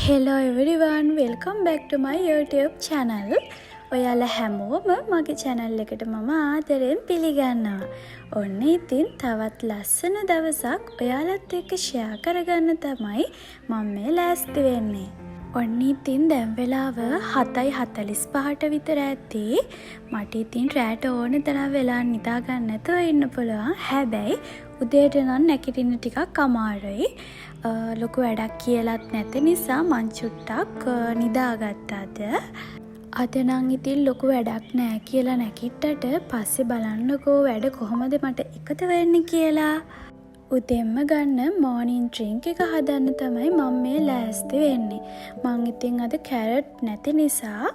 Hello everyone, welcome back to my YouTube channel. ඔයාලා හැමෝම මගේ channel එකට මම ආදරෙන් පිළිගන්නවා. ඔන්න ඉතින් තවත් ලස්සන දවසක් ඔයාලත් එක්ක share කරගන්න තමයි මම මේ ලෑස්ති වෙන්නේ. ඔන්න ඉතින් දැන් වෙලාව 7:45ට විතර ඇති. මට ඉතින් රැට ඕන තරම් වෙලා නිදා ගන්න නැතුව ඉන්න පුළුවන්. හැබැයි උදේට නම් නැගිටින්න ටිකක් අමාරුයි. ලොකු වැඩක් කියලාත් නැති නිසා මං චුට්ටක් නිදාගත්තාද. අද නම් ඉතින් ලොකු වැඩක් නෑ කියලා නැගිට්ටට පස්සේ බලන්නකෝ වැඩ කොහොමද මට එකතු වෙන්නේ කියලා. උදෙන්ම ගන්න මෝර්නින් ඩ්‍රින්ක් එක හදන්න තමයි මම මේ ලෑස්ති වෙන්නේ. මං ඉතින් අද කැරට් නැති නිසා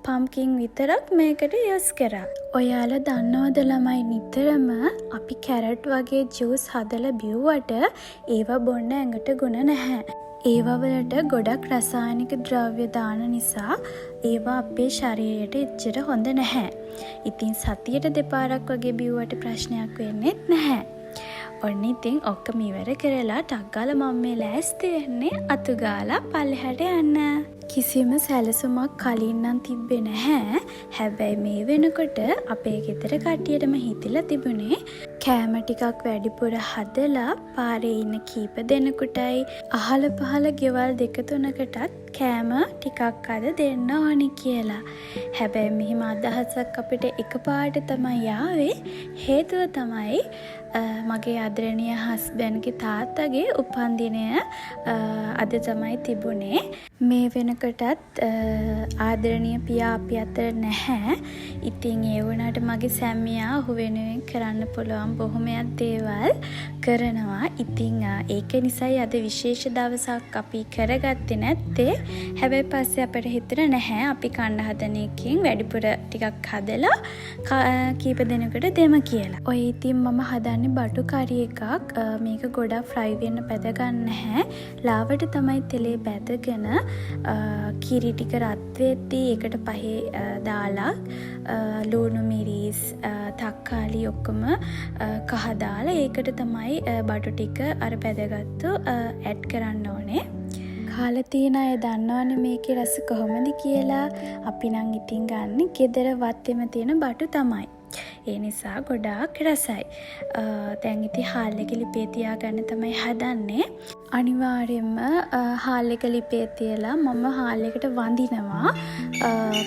පම්කින් විතරක් මේකට යස් කරා. ඔයාලා දන්නවද ළමයි නිතරම අපි කැරට් වගේ ජූස් හදලා බිව්වට ඒවා බොන්න ඇඟට ගුණ නැහැ. ඒවා වලට ගොඩක් රසායනික ද්‍රව්‍ය දාන නිසා ඒවා අපේ ශරීරයට එච්චර හොඳ නැහැ. ඉතින් සතියට දෙපාරක් වගේ බිව්වට ප්‍රශ්නයක් වෙන්නේ නැහැ. ඔන්න ඉතින් ඔක්කොම ඉවර කරලා ටක් ගාලා මම මේ ලෑස්ති වෙන්නේ අතු ගාලා පල්ලෙහාට යන්න. කිසිම සැලසුමක් කලින් නම් තිබ්බේ නැහැ. හැබැයි මේ වෙනකොට අපේ ගෙදර කට්ටියටම හිතිලා තිබුණේ කෑම ටිකක් වැඩිපුර හදලා පාරේ ඉන්න කීප දෙනෙකුටයි අහල පහල ගෙවල් දෙක තුනකටත් කෑම ටිකක් අද දෙන්න ඕනි කියලා. හැබැයි මෙහිම අදහසක් අපිට එකපාරට තමයි ආවේ. හේතුව තමයි මගේ ආදරණීය හස්බන්ඩ්ගේ තාත්තගේ උපන්දිනය අද තමයි තිබුණේ. මේ වෙනකොටත් ආදරණීය පියා අපි අතර නැහැ. ඉතින් ඒ වුණාට මගේ සැමියා ඔහු වෙනුවෙන් කරන්න පුළුවන් බොහොමයක් දේවල් කරනවා. ඉතින් ඒක නිසායි අද විශේෂ දවසක් අපි කරගත්තේ නැත්තේ. හැබැයි පස්සේ අපිට හිතුණා නැහැ අපි කන්න හදන එකකින් වැඩිපුර ටිකක් හදලා කීප දෙනෙකුට දෙම කියලා. ඔය ඉතින් මම හදන්නේ බටු කරි එකක්. මේක ගොඩක් ෆ්‍රයි වෙන්න බැද ගන්න නැහැ. ලාවට තමයි තෙලේ බැදගෙන කිරි ටික රත් වෙද්දී ඒකට පහේ දාලා ලුණු මිරිස් තක්කාලි ඔක්කොම කහ දාලා ඒකට තමයි බටු ටික අර බැදගත්තු ඇඩ් කරන්න ඕනේ. කාලා තියෙන අය දන්නවනේ මේකේ රස කොහොමද කියලා. අපි නම් ඉතින් ගන්න ගෙදර වත්තේම තියෙන බටු තමයි. ඒ නිසා ගොඩාක් රසයි. දැන් ඉතින් හාල් එක ලිපේ තියාගන්න තමයි හදන්නේ. අනිවාර්යයෙන්ම හාල් එක ලිපේ තියලා මම හාල් එකට වඳිනවා.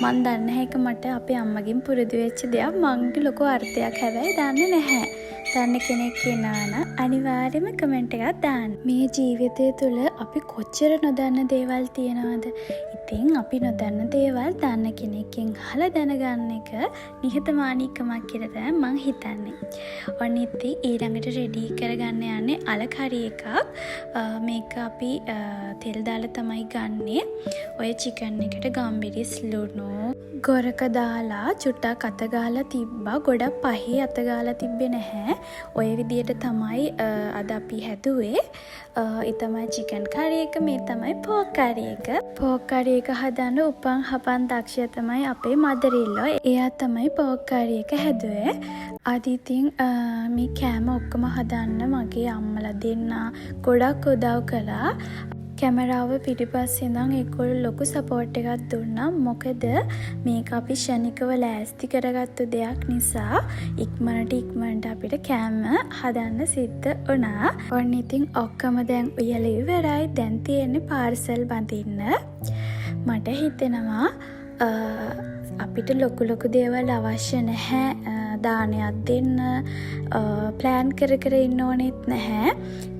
මන් දන්නේ නැහැ ඒක මට අපේ අම්මගෙන් පුරුදු වෙච්ච දෙයක්. මංගේ ලොකු අර්ථයක් හැබැයි දන්නේ නැහැ. දන්න කෙනෙක් කෙනාන අනිවාර්යයෙන්ම කමෙන්ට් එකක් දාන්න. මේ ජීවිතය තුළ අපි කොච්චර නොදන්න දේවල් තියෙනවද? ඉතින් අපි නොදන්න දේවල් දන්න කෙනෙක්ගෙන් අහලා දැනගන්න එක නිහතමානීකමක් කියලා තමයි මං හිතන්නේ. ඔන්න ඉතින් ඊළඟට රෙඩි කරගන්න යන්නේ අල කරි එකක්. මේක අපි තෙල් දාලා තමයි ගන්නෙ. ඔය චිකන් එකට ගම්බිරිස් ලුණු ගොරක දාලා චුට්ටක් අත ගාලා තිබ්බා. ගොඩක් පහේ අත ගාලා තිබ්බේ නැහැ. ඔය විදියට තමයි අද අපි හැදුවේ. ඒ තමයි චිකන් කරි එක. මේ තමයි පෝක් කරි එක. පෝක් කරි එක හදන්න උපන් හපන් දක්ෂය තමයි අපේ මදරිල්ලෝ. එයා තමයි පෝක් කරි එක හැදුවේ. අද ඉතින් මේ කෑම ඔක්කොම හදන්න මගේ අම්මලා දෙන්න ගොඩක් උදව් කළා. කැමරාව පිටිපස්සේ ඉඳන් ඒගොල්ලෝ ලොකු සපෝට් එකක් දුන්නා. මොකද මේක අපි ශනිකව ලෑස්ති කරගත්තු දෙයක් නිසා ඉක්මනට අපිට කෑම හදන්න සිද්ධ වුණා. ඔන්න ඉතින් ඔක්කොම දැන් උයලා ඉවරයි. දැන් තියෙන්නේ පාර්සල් බඳින්න. මට හිතෙනවා අපිට ලොකු දේවල් අවශ්‍ය නැහැ. දානයක් දෙන්න ප්ලෑන් කර ඉන්න ඕනෙත් නැහැ.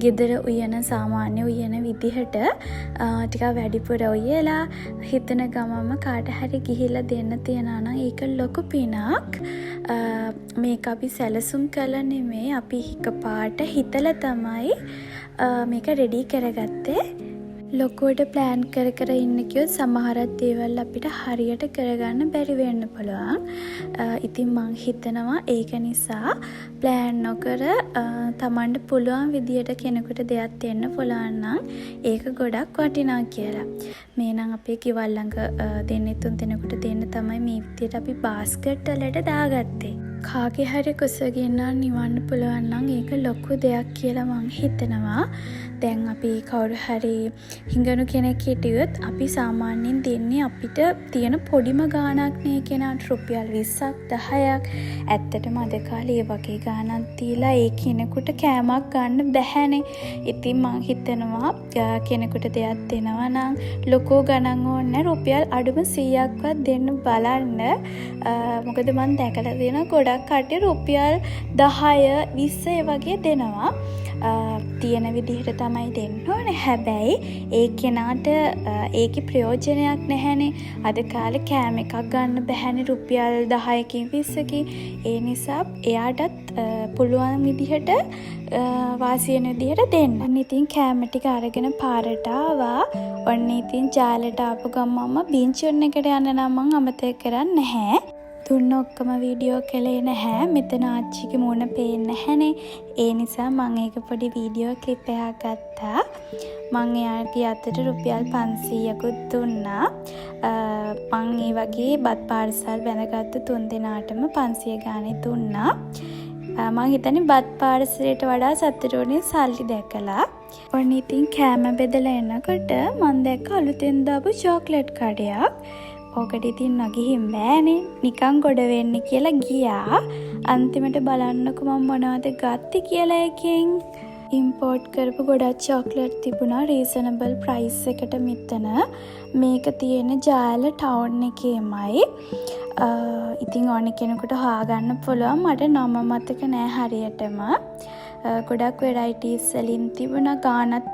ගෙදර උයන සාමාන්‍ය උයන විදිහට ටිකක් වැඩිපුර උයලා හිතන ගමම කාට හරි ගිහිල්ලා දෙන්න තියනවා නම් ඒක ලොකු පිනක්. මේක අපි සැලසුම් කළා නෙමෙයි. අපි එකපාරට හිතලා තමයි මේක රෙඩි කරගත්තේ. ලොකුවට ප්ලෑන් කර ඉන්න කියොත් සමහර දේවල් අපිට හරියට කරගන්න බැරි වෙන්න පුළුවන්. ඉතින් මං හිතනවා ඒක නිසා ප්ලෑන් නොකර තමන්ට පුළුවන් විදියට කෙනෙකුට දෙයක් දෙන්න පුළුවන් නම් ඒක ගොඩක් වටිනවා කියලා. මේ නම් අපේ කිවල් ළඟ දෙන්නේ තුන් දෙනෙකුට දෙන්න තමයි මේ විදියට අපි බාස්කට් වලට දාගත්තේ. කාගේ හරි කුසගින්න නිවන්න පුළුවන් නම් ඒක ලොකු දෙයක් කියලා මං හිතනවා. දැන් අපි කවුරු හරි හිඟනු කෙනෙක් හිටියොත් අපි සාමාන්‍යයෙන් දෙන්නේ අපිට තියෙන පොඩිම ගාණක් නේ කෙනාට රුපියල් 20ක් 10ක්. ඇත්තටම අද කාලේ ඒ වගේ ගාණක් දීලා ඒ කෙනෙකුට කෑමක් ගන්න බැහැනේ. ඉතින් මං හිතනවා කෙනෙකුට දෙයක් දෙනවා නම් ලොකෝ ගණන් ඕනේ රුපියල් අඩුම 100ක්වත් දෙන්න බලන්න. මොකද මං දැකලා තියෙන ගොඩක් කට්ටිය රුපියල් 10 20 ඒ වගේ දෙනවා. තියෙන විදිහට තමයි දෙන්න ඕනේ. හැබැයි ඒ කෙනාට ඒකේ ප්‍රයෝජනයක් නැහැනේ. අද කාලේ කෑම එකක් ගන්න බැහැනේ රුපියල් 10කින් 20කින්. ඒ නිසා එයාටත් පුළුවන් විදිහට වාසියන විදිහට දෙන්න. ඔන්න ඉතින් කෑම ටික අරගෙන පාරට ආවා. ඔන්න ඉතින් ජාලට ආපු ගමන්ම බීන්චුන් එකට යන්න නම් මං අමතක කරන්නේ නැහැ. දුන්න ඔක්කොම වීඩියෝ කළේ නැහැ. මෙතන ආච්චිගේ මූණ පේන්නේ නැහැනේ. ඒ නිසා මම ඒක පොඩි වීඩියෝ ක්ලිප් එකක් ගත්තා. මම එයාගේ අතට රුපියල් 500කුත් දුන්නා. මම ඒ වගේ බත් පාර්සල් බැඳගත්තු 3 දෙනාටම 500 ගානේ දුන්නා. මම හිතන්නේ බත් පාර්සලයට වඩා සතුටු වුණේ සල්ලි දැකලා. ඔන්න ඉතින් කෑම බෙදලා එනකොට මම දැක්ක අලුතෙන් දාපු චොක්ලට් කඩයක්. ඕකට ඉතින් නගිහින් බෑනේ. නිකන් ගොඩ වෙන්න කියලා ගියා. අන්තිමට බලන්නකො මම මොනවද ගත්තේ කියලා එකෙන්. ඉම්පෝට් කරපු ගොඩක් චොක්ලට් තිබුණා රීසනබල් ප්‍රයිස් එකට මෙතන. මේක තියෙන ජාල ටවුන් එකේමයි. ඉතින් ඕන කෙනෙකුට හොයාගන්න පුළුවන්. මට නම මතක නෑ හරියටම. ගොඩක් වෙරයිටිස් වලින් තිබුණා. ගානත්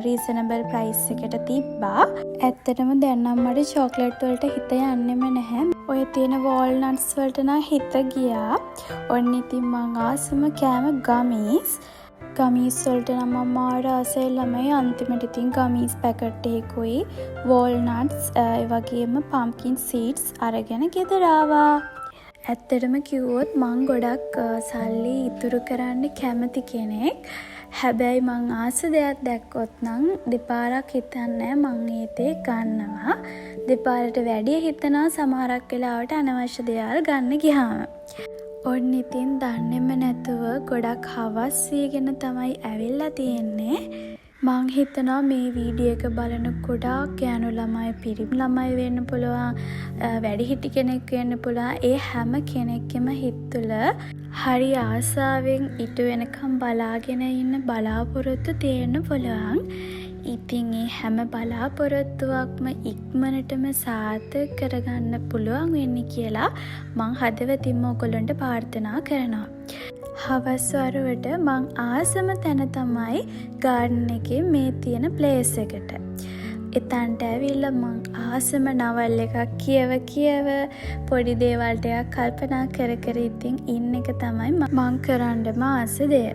රීසනබල් ප්‍රයිස් එකට තිබ්බා. ඇත්තටම දැන් නම් මට චොක්ලට් වලට හිත යන්නෙම නැහැ. ඔය තියෙන වෝල්නට්ස් වලට නම් හිත ගියා. ඔන්න ඉතින් මං ආසම කෑම ගමීස්. ගමීස් වලට නම් මම ආසයි ළමයි. අන්තිමට ඉතින් ගමීස් පැකට් එකකුයි වෝල්නට්ස් ඒ වගේම පම්කින් සීඩ්ස් අරගෙන ගෙදර ආවා. ඇත්තටම කිව්වොත් මං ගොඩක් සල්ලි ඉතුරු කරන්න කැමති කෙනෙක්. හැබැයි මං ආස දෙයක් දැක්කොත් නම් දෙපාරක් හිතන්නේ මං ඒතේ ගන්නවා. දෙපාරට වැඩිය හිතනවා සමහරක් වෙලාවට අනවශ්‍ය දේවල් ගන්න ගියාම. ඔන්න ඉතින් දන්නේම නැතුව ගොඩක් හවස් වීගෙන තමයි ඇවිල්ලා තියෙන්නේ. මං හිතනවා මේ වීඩියෝ එක බලන ගොඩාක් ගෑනු ළමයි පිරිමි ළමයි වෙන්න පුළුවන්, වැඩිහිටි කෙනෙක් වෙන්න පුළුවන්. ඒ හැම කෙනෙක්ගේම හිත තුළ හරි ආසාවෙන් ඉටු වෙනකම් බලාගෙන ඉන්න බලාපොරොත්තු තියෙන්න පුළුවන්. ඉතින් ඒ හැම බලාපොරොත්තුවක්ම ඉක්මනටම සාර්ථක කරගන්න පුළුවන් වෙන්නේ කියලා මං හදවතින්ම ඔයගොල්ලන්ට ප්‍රාර්ථනා කරනවා. හවස් වරුවට මං ආසම තැන තමයි ගාඩන් එකේ මේ තියෙන ප්ලේස් එකට. එතනට ඇවිල්ලා මං ආසම නවල් එකක් කියව පොඩි දේවල් ටිකක් කල්පනා කර ඉතින් ඉන්න එක තමයි මං කරන්නම ආස දෙය.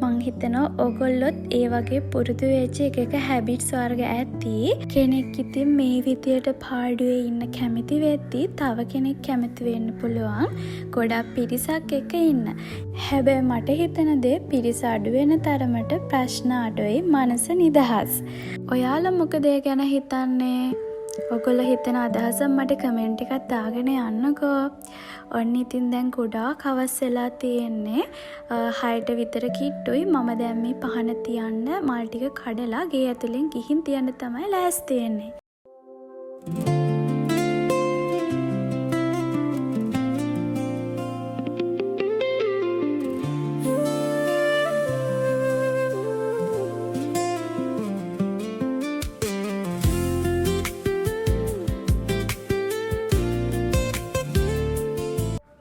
මං හිතනවා ඔයගොල්ලොත් ඒ වගේ පුරුදු වෙච්ච එක හැබිට්ස් වර්ග ඇති. කෙනෙක් ඉතින් මේ විදියට පාඩුවේ ඉන්න කැමති වෙද්දි තව කෙනෙක් කැමති වෙන්න පුළුවන් ගොඩක් පිරිසක් එක්ක ඉන්න. හැබැයි මට හිතන දේ පිරිස අඩු වෙන තරමට ප්‍රශ්න අඩුයි, මනස නිදහස්. ඔයාලා මොකද ඒ ගැන හිතන්නේ? ඔයගොල්ලෝ හිතන අදහසක් මට කමෙන්ට් එකක් දාගෙන යන්නකෝ. ඔන්න ඉතින් දැන් ගොඩාක් හවස් වෙලා තියෙන්නේ. 6ට විතර කිට්ටුයි. මම දැන් මේ පහන තියන්න මල් ටික කඩලා ගේ ඇතුලෙන් ගිහින් තියන්න තමයි ලෑස්ති වෙන්නේ.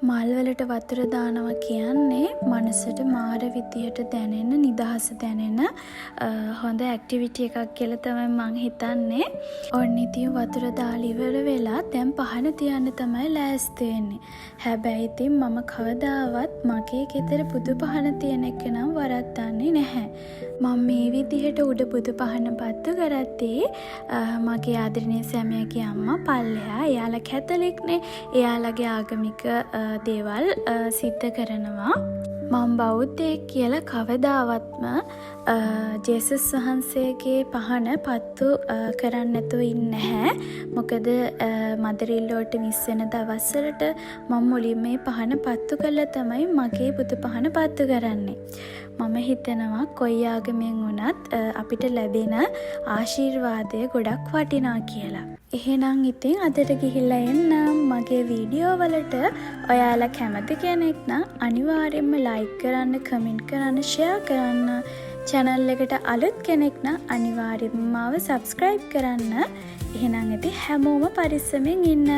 මල්වලට වතුර දානවා කියන්නේ මනසට මාර විදියට දැනෙන, නිදහස දැනෙන හොඳ ඇක්ටිවිටි එකක් කියලා තමයි මං හිතන්නේ. ඔන්න ඉතින් වතුර දාලා ඉවර වෙලා දැන් පහන තියන්න තමයි ලෑස්ති වෙන්නේ. හැබැයි ඉතින් මම කවදාවත් මගේ ගෙදර බුදු පහන තියෙන එක නම් වරද්දන්නේ නැහැ. මම මේ විදිහට උඩ බුදු පහන පත්තු කරද්දී මගේ ආදරණීය සැමියාගේ අම්මා පල්ලෙහා, එයාලා කැතලික්නේ, එයාලගේ ආගමික දේවල් සිද්ධ කරනවා. මම බෞද්ධයෙක් කියලා කවදාවත්ම ජේසුස් වහන්සේගේ පහන පත්තු කරන්න නැතුව ඉන්නේ නැහැ. මොකද මදරිල්ලෝට මිස් වෙන දවස්වලට මම මුලින්ම මේ පහන පත්තු කළා තමයි මගේ බුදු පහන පත්තු කරන්නේ. මම හිතනවා කොයි ආගමෙන් වුණත් අපිට ලැබෙන ආශිර්වාදය ගොඩක් වටිනා කියලා. එහෙනම් ඉතින් අදට ගිහිල්ලා එන්නම්. මගේ වීඩියෝ වලට ඔයාලා කැමති කෙනෙක් නම් අනිවාර්යෙන්ම ලයික් කරන්න, කමෙන්ට් කරන්න, ෂෙයා කරන්න. channel එකට අලුත් කෙනෙක් නම් අනිවාර්යෙන්ම මාව subscribe කරන්න. එහෙනම් ඉතින් හැමෝම පරිස්සමෙන් ඉන්න.